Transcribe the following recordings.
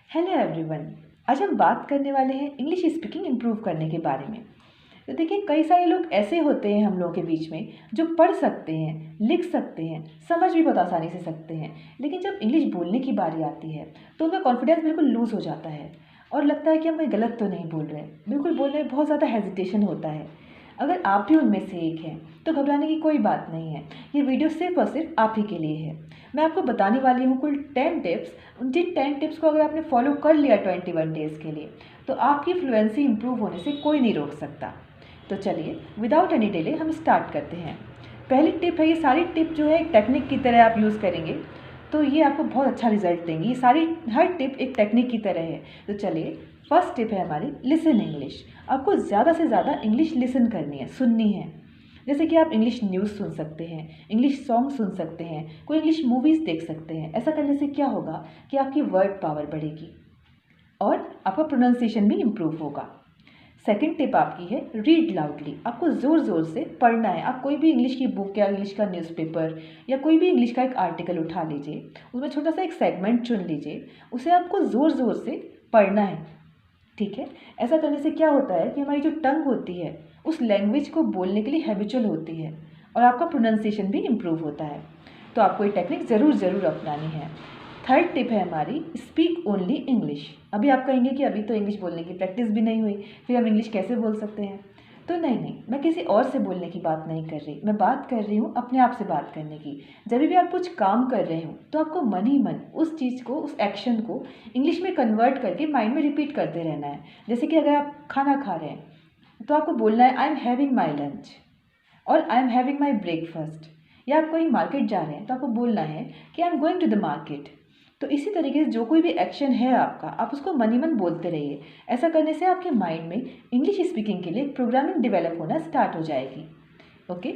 Hello everyone. आज हम बात करने वाले हैं इंग्लिश स्पीकिंग इम्प्रूव करने के बारे में। तो देखिए, कई सारे लोग ऐसे होते हैं हम लोगों के बीच में जो पढ़ सकते हैं, लिख सकते हैं, समझ भी बहुत आसानी से सकते हैं, लेकिन जब इंग्लिश बोलने की बारी आती है तो उनका कॉन्फिडेंस बिल्कुल लूज़ हो जाता है और लगता है कि हम कोई गलत तो नहीं बोल रहे हैं। बिल्कुल बोलने में बहुत ज़्यादा हेजिटेशन होता है। अगर आप भी उनमें से एक हैं तो घबराने की कोई बात नहीं है। ये वीडियो सिर्फ और सिर्फ आप ही के लिए है। मैं आपको बताने वाली हूँ कुल 10 टिप्स। जिन 10 टिप्स को अगर आपने फॉलो कर लिया 21 डेज़ के लिए तो आपकी फ्लुएंसी इंप्रूव होने से कोई नहीं रोक सकता। तो चलिए विदाउट एनी डिले हम स्टार्ट करते हैं। पहली टिप है, ये सारी टिप जो है एक टेक्निक की तरह आप यूज़ करेंगे तो ये आपको बहुत अच्छा रिजल्ट देंगी। ये सारी हर टिप एक टेक्निक की तरह है। तो चलिए, फर्स्ट टिप है हमारी लिसन इंग्लिश। आपको ज़्यादा से ज़्यादा इंग्लिश लिसन करनी है, सुननी है। जैसे कि आप इंग्लिश न्यूज़ सुन सकते हैं, इंग्लिश सॉन्ग सुन सकते हैं, कोई इंग्लिश मूवीज़ देख सकते हैं। ऐसा करने से क्या होगा कि आपकी वर्ड पावर बढ़ेगी और आपका प्रोनाउंसिएशन भी इम्प्रूव होगा। सेकंड टिप आपकी है रीड लाउडली। आपको ज़ोर ज़ोर से पढ़ना है। आप कोई भी इंग्लिश की बुक या इंग्लिश का न्यूज़पेपर या कोई भी इंग्लिश का एक आर्टिकल उठा लीजिए, उसमें छोटा सा एक सेगमेंट चुन लीजिए, उसे आपको ज़ोर ज़ोर से पढ़ना है। ठीक है। ऐसा करने से क्या होता है कि हमारी जो टंग होती है उस लैंग्वेज को बोलने के लिए हैबिचुअल होती है और आपका प्रोनाउंसिएशन भी इम्प्रूव होता है। तो आपको ये टेक्निक ज़रूर अपनानी है। थर्ड टिप है हमारी स्पीक ओनली इंग्लिश। अभी आप कहेंगे कि अभी तो इंग्लिश बोलने की प्रैक्टिस भी नहीं हुई, फिर हम इंग्लिश कैसे बोल सकते हैं। तो नहीं, मैं किसी और से बोलने की बात नहीं कर रही। मैं बात कर रही हूँ अपने आप से बात करने की। जब भी आप कुछ काम कर रहे हो तो आपको मन ही मन उस चीज़ को, उस एक्शन को इंग्लिश में कन्वर्ट करके माइंड में रिपीट करते रहना है। जैसे कि अगर आप खाना खा रहे हैं तो आपको बोलना है I am having my lunch और I am having my breakfast. या आप कहीं मार्केट जा रहे हैं तो आपको बोलना है कि I am going to the market. तो इसी तरीके से जो कोई भी एक्शन है आपका, आप उसको मन ही मन बोलते रहिए। ऐसा करने से आपके माइंड में इंग्लिश स्पीकिंग के लिए प्रोग्रामिंग डेवलप होना स्टार्ट हो जाएगी। ओके,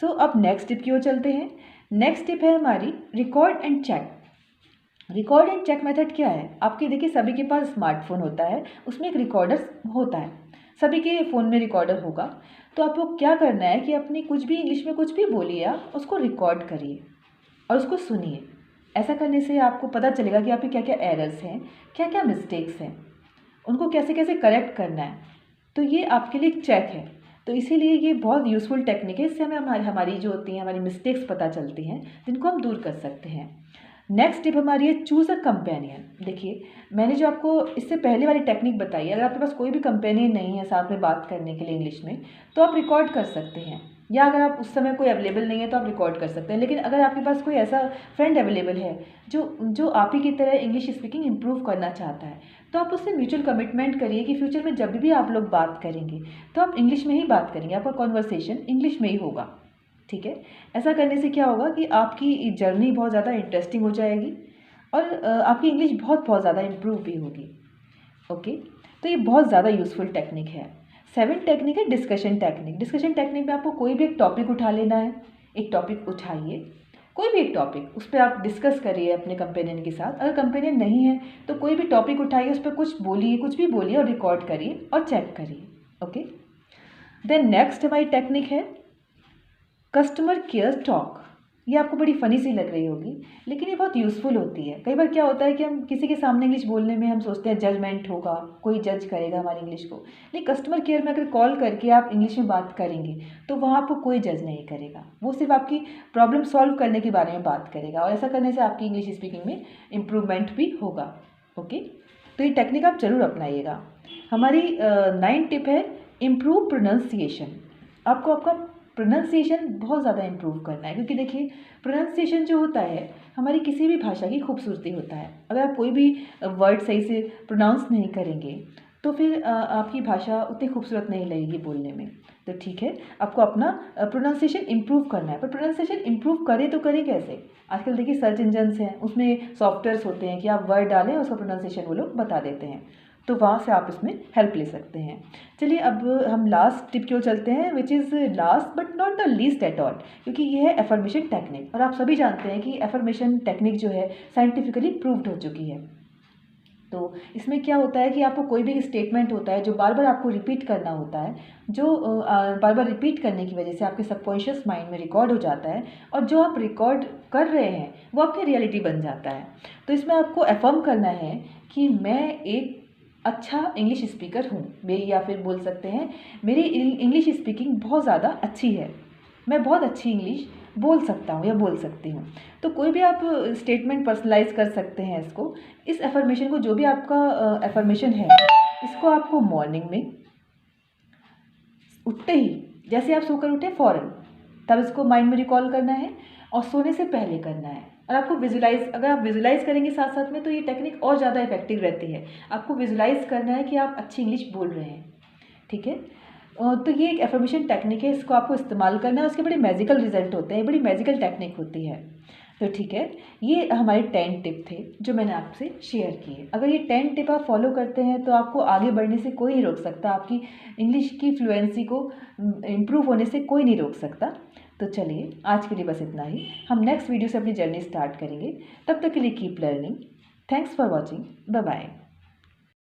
सो अब नेक्स्ट टिप की ओर चलते हैं। नेक्स्ट टिप है हमारी record and check. Record and check method क्या है? आपके देखिए, सभी के पास स्मार्टफोन होता है, उसमें एक रिकॉर्डर होता है। सभी के फ़ोन में रिकॉर्डर होगा। तो आपको क्या करना है कि अपनी कुछ भी इंग्लिश में कुछ भी बोलिए, आप उसको रिकॉर्ड करिए और उसको सुनिए। ऐसा करने से आपको पता चलेगा कि आपके क्या क्या एरर्स हैं, क्या क्या मिस्टेक्स हैं, उनको कैसे कैसे करेक्ट करना है। तो ये आपके लिए एक चेक है। तो इसीलिए ये बहुत यूज़फुल टेक्निक है। इससे हमें हमारी जो होती हैं, हमारी मिस्टेक्स पता चलती हैं, जिनको हम दूर कर सकते हैं। नेक्स्ट टिप हमारी है चूज़ अ कंपेनियन। देखिए, मैंने जो आपको इससे पहले वाली टेक्निक बताई है, अगर आपके पास कोई भी कंपेनियन नहीं है साथ में बात करने के लिए इंग्लिश में, तो आप रिकॉर्ड कर सकते हैं। या अगर आप उस समय कोई अवेलेबल नहीं है तो आप रिकॉर्ड कर सकते हैं। लेकिन अगर आपके पास कोई ऐसा फ्रेंड अवेलेबल है जो आप ही की तरह इंग्लिश स्पीकिंग इम्प्रूव करना चाहता है, तो आप उससे म्यूचुअल कमिटमेंट करिए कि फ्यूचर में जब भी आप लोग बात करेंगे तो आप इंग्लिश में ही बात करेंगे, आपका कॉन्वर्सेशन इंग्लिश में ही होगा। ठीक है। ऐसा करने से क्या होगा कि आपकी जर्नी बहुत ज़्यादा इंटरेस्टिंग हो जाएगी और आपकी इंग्लिश बहुत ज़्यादा इम्प्रूव भी होगी। ओके, तो ये बहुत ज़्यादा यूज़फुल टेक्निक है। 7 टेक्निक है डिस्कशन टेक्निक। डिस्कशन टेक्निक में आपको कोई भी एक टॉपिक उठा लेना है। एक टॉपिक उठाइए, कोई भी एक टॉपिक, उस पर आप डिस्कस करिए अपने कंपेनियन के साथ। अगर कंपेनियन नहीं है तो कोई भी टॉपिक उठाइए, उस पर कुछ बोलिए, कुछ भी बोलिए और रिकॉर्ड करिए और चेक करिए। ओके, देन नेक्स्ट हमारी टेक्निक है कस्टमर केयर टॉक। ये आपको बड़ी फ़नी सी लग रही होगी, लेकिन ये बहुत यूज़फुल होती है। कई बार क्या होता है कि हम किसी के सामने इंग्लिश बोलने में हम सोचते हैं जजमेंट होगा, कोई जज करेगा हमारी इंग्लिश को। लेकिन कस्टमर केयर में अगर कॉल करके आप इंग्लिश में बात करेंगे तो वहाँ आपको कोई जज नहीं करेगा। वो सिर्फ आपकी प्रॉब्लम सॉल्व करने के बारे में बात करेगा और ऐसा करने से आपकी इंग्लिश स्पीकिंग में इम्प्रूवमेंट भी होगा। ओके, तो ये टेक्निक आप ज़रूर अपनाइएगा। हमारी 9 टिप है इम्प्रूव प्रोनाउंसिएशन। आपको आपका प्रोनाउंसिएशन बहुत ज़्यादा इम्प्रूव करना है, क्योंकि देखिए, प्रोनाउंसिएशन जो होता है हमारी किसी भी भाषा की खूबसूरती होता है। अगर आप कोई भी वर्ड सही से प्रोनाउंस नहीं करेंगे तो फिर आपकी भाषा उतनी खूबसूरत नहीं लगेगी बोलने में। तो ठीक है, आपको अपना प्रोनाउंसिएशन इम्प्रूव करना है। पर प्रोनाउंसिएशन इम्प्रूव करें तो करें कैसे? आजकल देखिए सर्च इंजन्स हैं, उसमें सॉफ्टवेयर्स होते हैं कि आप वर्ड डालें और उसका प्रोनाउंसिएशन वो लोग बता देते हैं। तो वहाँ से आप इसमें हेल्प ले सकते हैं। चलिए अब हम लास्ट टिप की ओर चलते हैं, which is last but not the least at all, क्योंकि ये है एफर्मेशन टेक्निक। और आप सभी जानते हैं कि एफर्मेशन टेक्निक जो है साइंटिफिकली प्रूव्ड हो चुकी है। तो इसमें क्या होता है कि आपको कोई भी स्टेटमेंट होता है जो बार बार आपको रिपीट करना होता है, जो बार बार रिपीट करने की वजह से आपके सबकॉन्शियस माइंड में रिकॉर्ड हो जाता है और जो आप रिकॉर्ड कर रहे हैं वो आपकी रियलिटी बन जाता है। तो इसमें आपको अफर्म करना है कि मैं एक अच्छा इंग्लिश स्पीकर हूँ, मेरी, या फिर बोल सकते हैं मेरी इंग्लिश स्पीकिंग बहुत ज़्यादा अच्छी है, मैं बहुत अच्छी इंग्लिश बोल सकता हूँ या बोल सकती हूँ। तो कोई भी आप स्टेटमेंट पर्सनलाइज कर सकते हैं इसको, इस एफर्मेशन को, जो भी आपका एफर्मेशन है, इसको आपको मॉर्निंग में उठते ही, जैसे आप सोकर उठे फ़ौरन, तब इसको माइंड में रिकॉल करना है और सोने से पहले करना है। और आपको विजुलाइज, अगर आप विजुलाइज करेंगे साथ साथ में तो ये टेक्निक और ज़्यादा इफेक्टिव रहती है। आपको विजुलाइज करना है कि आप अच्छी इंग्लिश बोल रहे हैं, ठीक है। तो ये एक एफर्मेशन टेक्निक है, इसको आपको इस्तेमाल करना है, उसके बड़े मैजिकल रिजल्ट होते हैं, बड़ी मैजिकल टेक्निक होती है। तो ठीक है, ये हमारे 10 टिप थे जो मैंने आपसे शेयर किए। अगर ये 10 टिप आप फॉलो करते हैं तो आपको आगे बढ़ने से कोई नहीं रोक सकता, आपकी इंग्लिश की फ्लुएंसी को इम्प्रूव होने से कोई नहीं रोक सकता। तो चलिए, आज के लिए बस इतना ही। हम नेक्स्ट वीडियो से अपनी जर्नी स्टार्ट करेंगे। तब तक के लिए keep learning. Thanks for watching. Bye bye.